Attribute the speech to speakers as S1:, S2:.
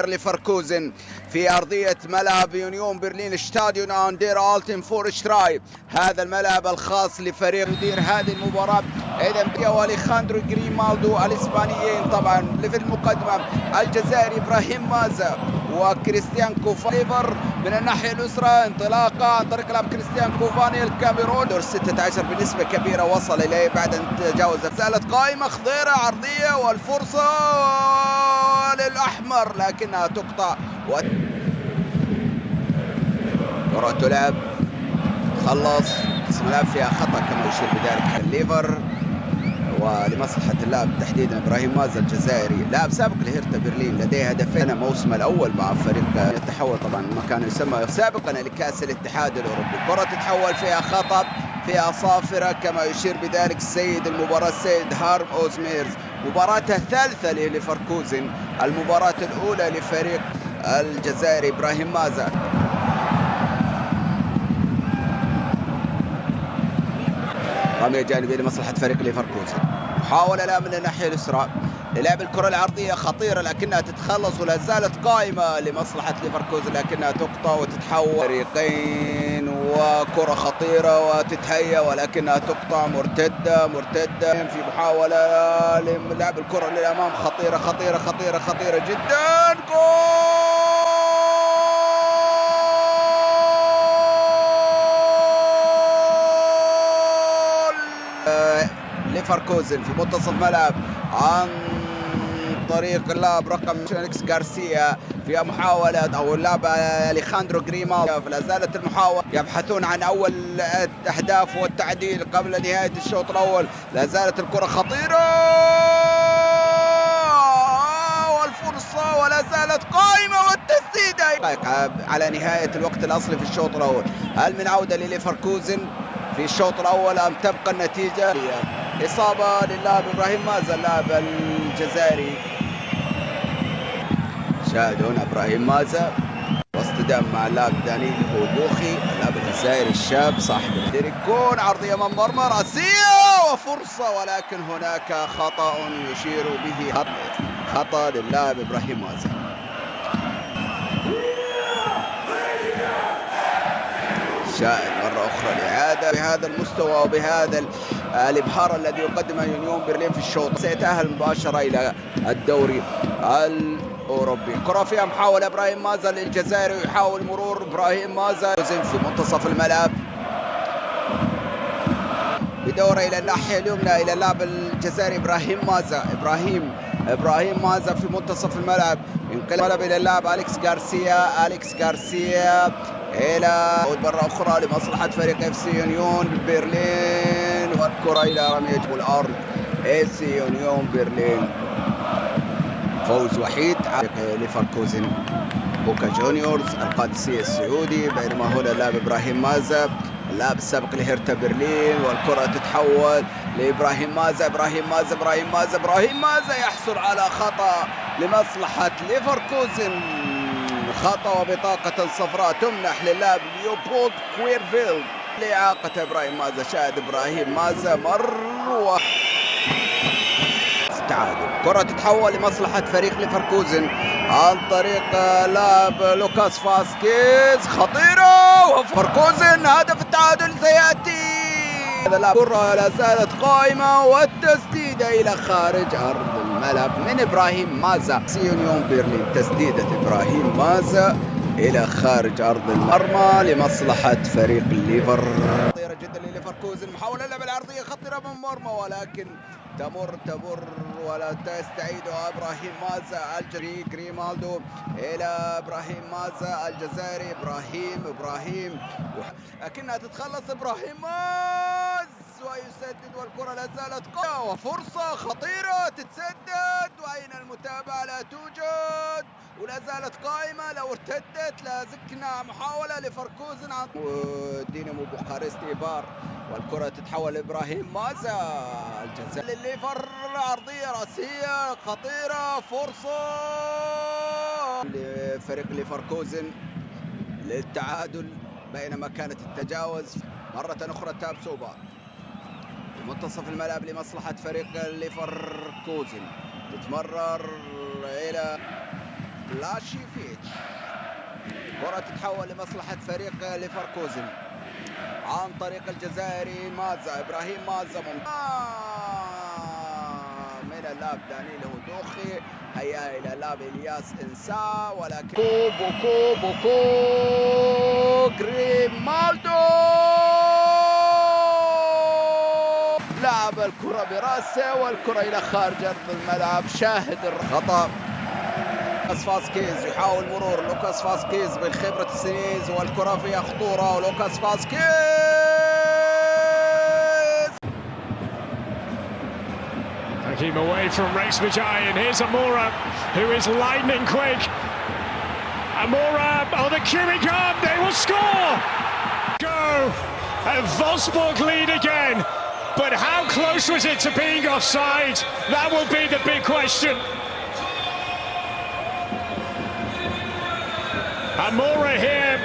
S1: ليفركوزن في أرضية ملعب يونيون برلين اشتاديون أندير ألتن فورشتراي. هذا الملعب الخاص لفريق يدير هذه المباراة. إذا بيا أليخاندرو جريمالدو الإسبانيين طبعا في المقدمة، الجزائري إبراهيم مازا وكريستيان كوفاني من الناحية اليسرى. انطلاقة عن طريق لعب كريستيان كوفاني الكاميرون. دور 16 بنسبة كبيرة وصل إليه بعد أن تجاوز. زالت قائمة خضيرة عرضية والفرصة للأحمر لكنها تقطع كرة تلعب خلص قسم الملعب فيها خطأ كما يشير بذلك الليفر ولمصلحة اللاعب تحديدا إبراهيم مازا الجزائري لاعب سابق لهيرتا برلين لديه هدفين الموسم الأول مع فريق يتحول طبعا ما كان يسمى سابقا لكأس الاتحاد الأوروبي. كرة تتحول فيها خطأ فيها صافرة كما يشير بذلك السيد المباراة السيد هارم أوزميرز. مباراته الثالثة لليفركوزن، المباراة الأولى لفريق الجزائري إبراهيم مازا. رمية جانبية لمصلحة فريق ليفركوزن. محاولة لا من الناحية اليسرى للعب الكرة العرضية خطيرة لكنها تتخلص ولا زالت قائمة لمصلحة ليفركوزن لكنها تقطع وتتحول فريقين وكرة خطيرة وتتهيأ ولكنها تقطع. مرتدة في محاولة للعب الكرة للأمام خطيرة خطيرة خطيرة خطيرة جدا. ليفركوزن في منتصف ملعب عن طريق اللاعب رقم أليكس غارسيا في محاولة أو اللاعب أليخاندرو جريمالدو. فلا زالت المحاولة يبحثون عن أول أهداف والتعديل قبل نهاية الشوط الأول. لا زالت الكرة خطيرة والفرصة ولا زالت قائمة والتسديدة على نهاية الوقت الأصلي في الشوط الأول. هل من عودة لليفركوزن في الشوط الأول أم تبقى النتيجة؟ إصابة للاعب إبراهيم مازا اللاعب الجزائري. شاهدون إبراهيم مازا واصطدام مع اللاعب دانيل هودوخي اللاعب الجزائري الشاب صاحب الديريكون. عرضية من مرمى رأسية وفرصة ولكن هناك خطأ يشير به خطأ للاعب إبراهيم مازا. شاهد مرة أخرى الإعادة بهذا المستوى وبهذا الإبهار الذي يقدمه يونيون برلين في الشوط سيتأهل مباشرة إلى الدوري الأوروبي. كرة فيها محاولة إبراهيم مازا للجزائر يحاول مرور إبراهيم مازا في منتصف الملعب بدورة إلى الناحية اليمنى إلى اللاعب الجزائري إبراهيم مازا. إبراهيم مازا في منتصف الملعب انقلب إلى اللاعب أليكس غارسيا إلى مرة أخرى لمصلحة فريق اف سي يونيون برلين والكرة إلى رمية الأرض. اف سي يونيون برلين فوز وحيد على ليفركوزن بوكا جونيورز القادسية السعودي. بينما هنا اللاعب إبراهيم مازا اللاعب السابق لهيرتا برلين والكرة تتحول لإبراهيم مازا يحصل على خطأ لمصلحة ليفركوزن. خطأ وبطاقة صفراء تمنح للاعب ليوبولد كويرفيلد لإعاقة إبراهيم مازا. شاهد إبراهيم مازا مرة تعادل. كرة تتحول لمصلحة فريق ليفركوزن عن طريق لاعب لوكاس فاسكيز خطيرة وفركوزن هدف التعادل سيأتي. الكرة لا زالت قائمة والتسديدة إلى خارج أرض الملعب من إبراهيم مازا. يونيون برلين تسديدة إبراهيم مازا إلى خارج أرض المرمى لمصلحة فريق الليفر. خطيرة جدا لليفركوزن. محاولة لعب العرضية خطيرة من مرمى ولكن تمر ولا تستعيدها إبراهيم مازا الجزائري. جريمالدو إلى إبراهيم مازا الجزائري. إبراهيم لكنها تتخلص إبراهيم ماز ويسدد والكرة لا زالت قائمة وفرصة خطيرة تتسدد وأين المتابعة لا توجد ولا زالت قائمة. لو ارتدت لازكنا محاولة لفركوزن عن دينامو بوخارست بار والكرة تتحول لإبراهيم مازا الجزائري لليفر. عرضية رأسية خطيرة فرصة لفريق ليفركوزن للتعادل بينما كانت التجاوز. مرة أخرى تاب سوبا في منتصف الملعب لمصلحة فريق ليفركوزن تتمرر إلى بلاشيفيتش. كرة تتحول لمصلحة فريق ليفركوزن عن طريق الجزائري مازا، إبراهيم مازا من اللعب دانيل هدوخي، هيا إلى لعب إلياس إنسا، ولكن بوكو غريمالدو لعب الكرة برأسه والكرة إلى خارج أرض الملعب. شاهد الخطأ. لوكاس فاسكيز يحاول مرور لوكاس فاسكيز بالخبرة السنيز والكرة فيها خطورة، ولوكاس فاسكيز
S2: Taking away from Rex Majai, and here's Amora, who is lightning quick. Amora, oh, the queuing up, they will score! Go! And Wolfsburg lead again. But how close was it to being offside? That will be the big question. Amora here